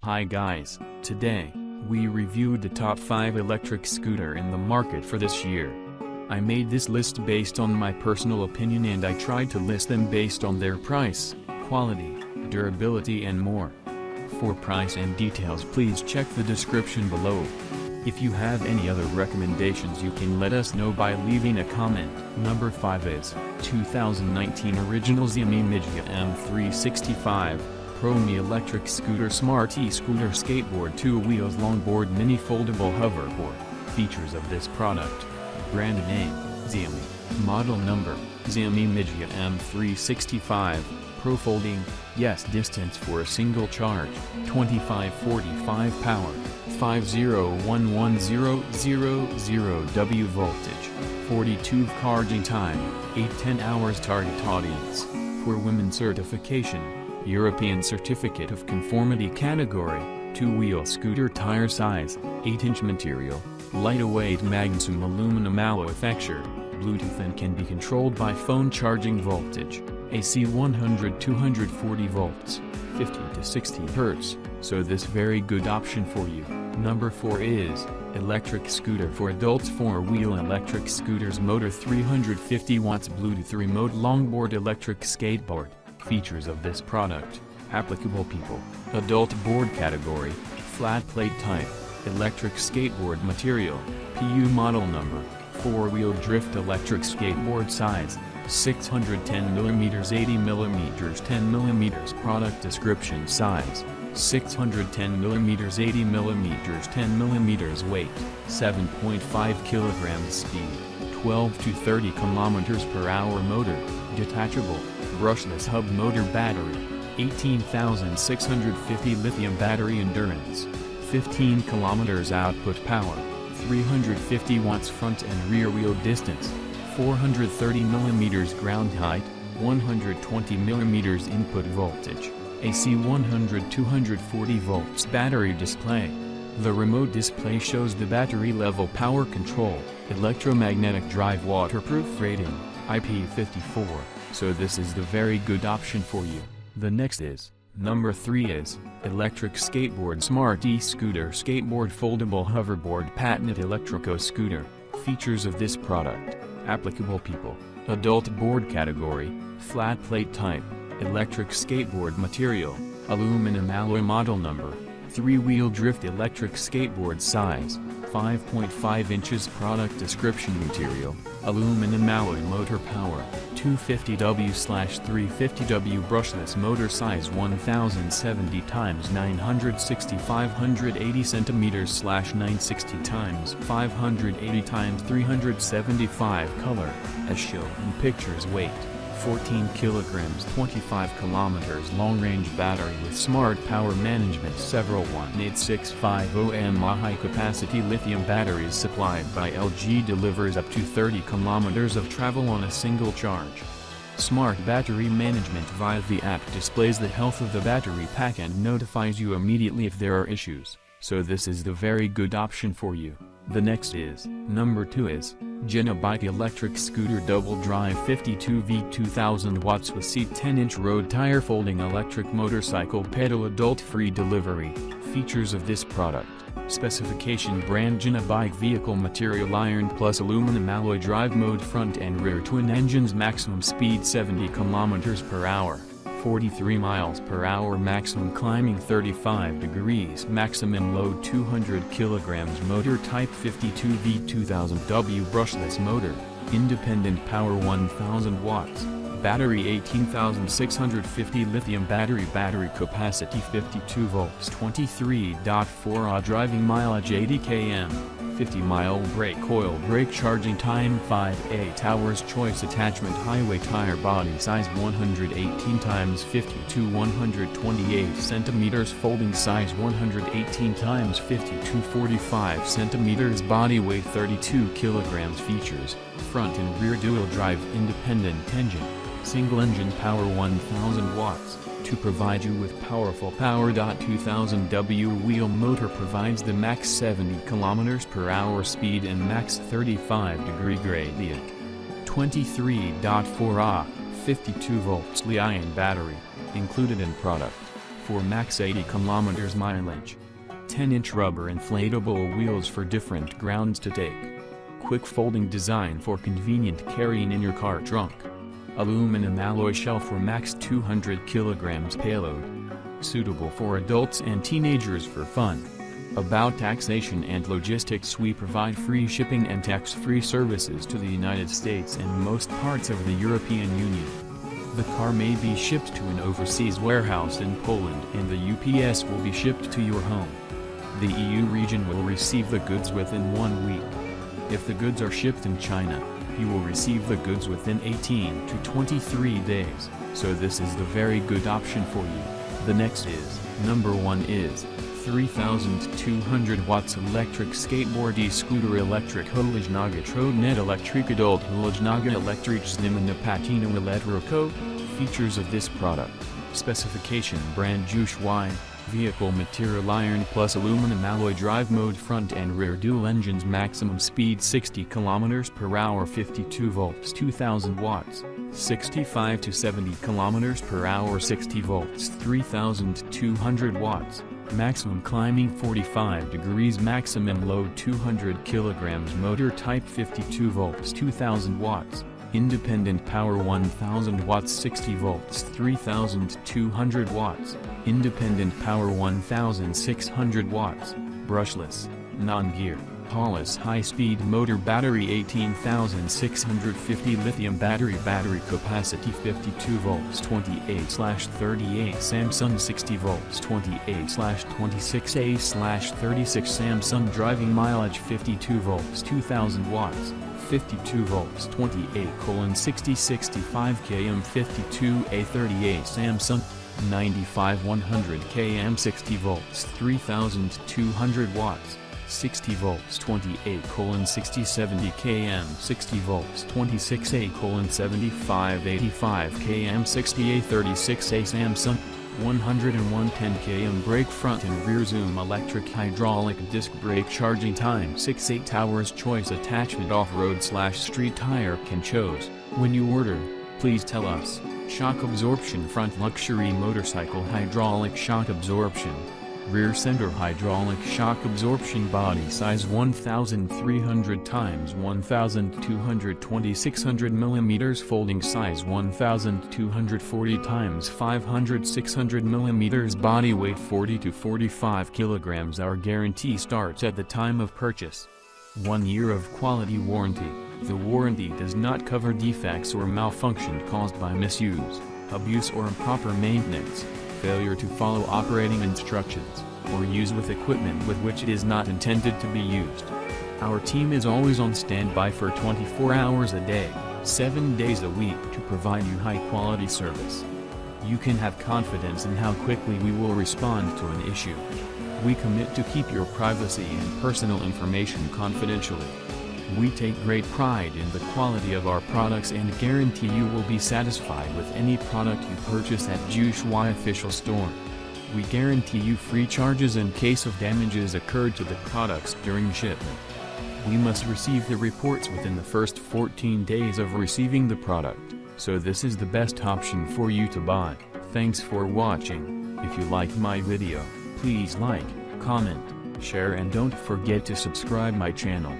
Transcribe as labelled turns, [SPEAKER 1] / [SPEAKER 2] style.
[SPEAKER 1] Hi guys, today, we reviewed the top 5 electric scooter in the market for this year. I made this list based on my personal opinion and I tried to list them based on their price, quality, durability and more. For price and details please check the description below. If you have any other recommendations you can let us know by leaving a comment. Number 5 is 2019 Original Xiaomi Mijia M365 Pro Mi Electric Scooter Smart E-Scooter Skateboard 2 Wheels Longboard Mini Foldable Hoverboard. Features of this product. Brand name, Xiaomi. Model number, Xiaomi Mijia M365 Pro Folding, yes. Distance for a single charge, 2545 power, 501100W voltage, 42 charging time, 8-10 hours target audience. For women certification, European Certificate of Conformity category, 2-wheel scooter tire size, 8-inch material, lightweight magnesium aluminum alloy texture, Bluetooth and can be controlled by phone charging voltage, AC 100-240 volts, 50 to 60 Hz, so this very good option for you. Number 4 is, electric scooter for adults 4-wheel electric scooters motor 350 watts Bluetooth remote longboard electric skateboard. Features of this product, applicable people, adult board category, flat plate type, electric skateboard material, PU model number, 4-wheel drift electric skateboard size, 610mm 80mm 10mm product description size, 610mm 80mm 10mm weight, 7.5 kilograms speed, 12 to 30 km/h motor, detachable, brushless hub motor battery, 18,650 lithium battery endurance, 15 km output power, 350 watts front and rear wheel distance, 430mm ground height, 120mm input voltage, AC 100-240 volts battery display. The remote display shows the battery level power control, electromagnetic drive waterproof rating, IP54, so this is the very good option for you. The next is, number 3 is, electric skateboard Smart E-Scooter Skateboard Foldable Hoverboard Patented Electrico Scooter. Features of this product, applicable people, adult board category, flat plate type, electric skateboard material, aluminum alloy model number, 3-wheel drift electric skateboard size, 5.5 inches product description material, aluminum alloy motor power, 250W/350W brushless motor size 1070 x 960 580 cm/960 x 580 x 375 color, as shown in pictures. Weight, 14 kilograms 25 kilometers long-range battery with smart power management. Several 18650 high-capacity lithium batteries supplied by LG delivers up to 30 kilometers of travel on a single charge. Smart battery management via the app displays the health of the battery pack and notifies you immediately if there are issues, so this is the very good option for you. The next is, number 2 is, Janobike Electric Scooter Double Drive 52V 2000 watts with seat 10-inch road tire folding electric motorcycle pedal adult free delivery. Features of this product, specification brand Janobike vehicle material iron plus aluminum alloy drive mode front and rear twin engines maximum speed 70 km/h. 43 miles per hour maximum climbing 35 degrees maximum load 200 kilograms motor type 52V 2000W brushless motor, independent power 1000 watts, battery 18,650 lithium battery capacity 52 volts 23.4 Ah driving mileage 80 km, 50-mile brake oil brake charging time 5-8 hours choice attachment highway tire body size 118 x 50 128 cm folding size 118 x 50 45 cm body weight 32 kg features, front and rear dual drive independent engine, single engine power 1000 watts. To provide you with powerful power. 2000W wheel motor provides the max 70 km/h speed and max 35-degree gradient. 23.4 Ah, 52 volts Li-ion battery, included in product. for max 80 km mileage. 10-inch rubber inflatable wheels for different grounds to take. Quick folding design for convenient carrying in your car trunk. Aluminum alloy shell for max 200 kg payload. Suitable for adults and teenagers for fun. About taxation and logistics: we provide free shipping and tax-free services to the United States and most parts of the European Union. The car may be shipped to an overseas warehouse in Poland and the UPS will be shipped to your home. The EU region will receive the goods within 1 week. If the goods are shipped in China, you will receive the goods within 18 to 23 days, so this is the very good option for you. The next is, number 1 is, 3200 watts electric skateboard e-scooter electric hulajnaga trotnet electric adult hulajnaga electric znimena patina electrico. Features of this product: specification brand Janobike, vehicle material iron plus aluminum alloy, drive mode front and rear dual engines, maximum speed 60 km/h 52 volts 2000 watts, 65 to 70 km/h 60 volts 3200 watts, maximum climbing 45 degrees, maximum load 200 kg, motor type 52 volts 2000 watts, independent power 1000 watts 60 volts 3200 watts, independent power 1600 watts, brushless, non-gear, Hollis high-speed motor, battery 18650 lithium battery capacity 52 volts 28/38 Samsung 60 volts 28/26A/36 Samsung driving mileage 52 volts 2000 watts 52 volts 28:60 65 km 52A38 Samsung 95/100 km 60 volts 3200 watts 60 volts 28:60 70 km 60 volts 26A:75 85 km 60A36A Samsung 110 km brake, front and rear zoom, electric hydraulic disc brake, charging time 6-8 hours, choice attachment off-road/street tire can choose. When you order, please tell us. Shock absorption front luxury motorcycle, hydraulic shock absorption, rear center hydraulic shock absorption, body size 1300 x 1220 600 mm, folding size 1240 x 500 600 mm, body weight 40 to 45 kg. Our guarantee starts at the time of purchase. 1 year of quality warranty. The warranty does not cover defects or malfunction caused by misuse, abuse or improper maintenance, failure to follow operating instructions, or use with equipment with which it is not intended to be used. Our team is always on standby for 24 hours a day, 7 days a week to provide you high-quality service. You can have confidence in how quickly we will respond to an issue. We commit to keep your privacy and personal information confidentially. We take great pride in the quality of our products and guarantee you will be satisfied with any product you purchase at Janobike official store. We guarantee you free charges in case of damages occurred to the products during shipment. We must receive the reports within the first 14 days of receiving the product, so this is the best option for you to buy. Thanks for watching. If you liked my video, please like, comment, share and don't forget to subscribe my channel.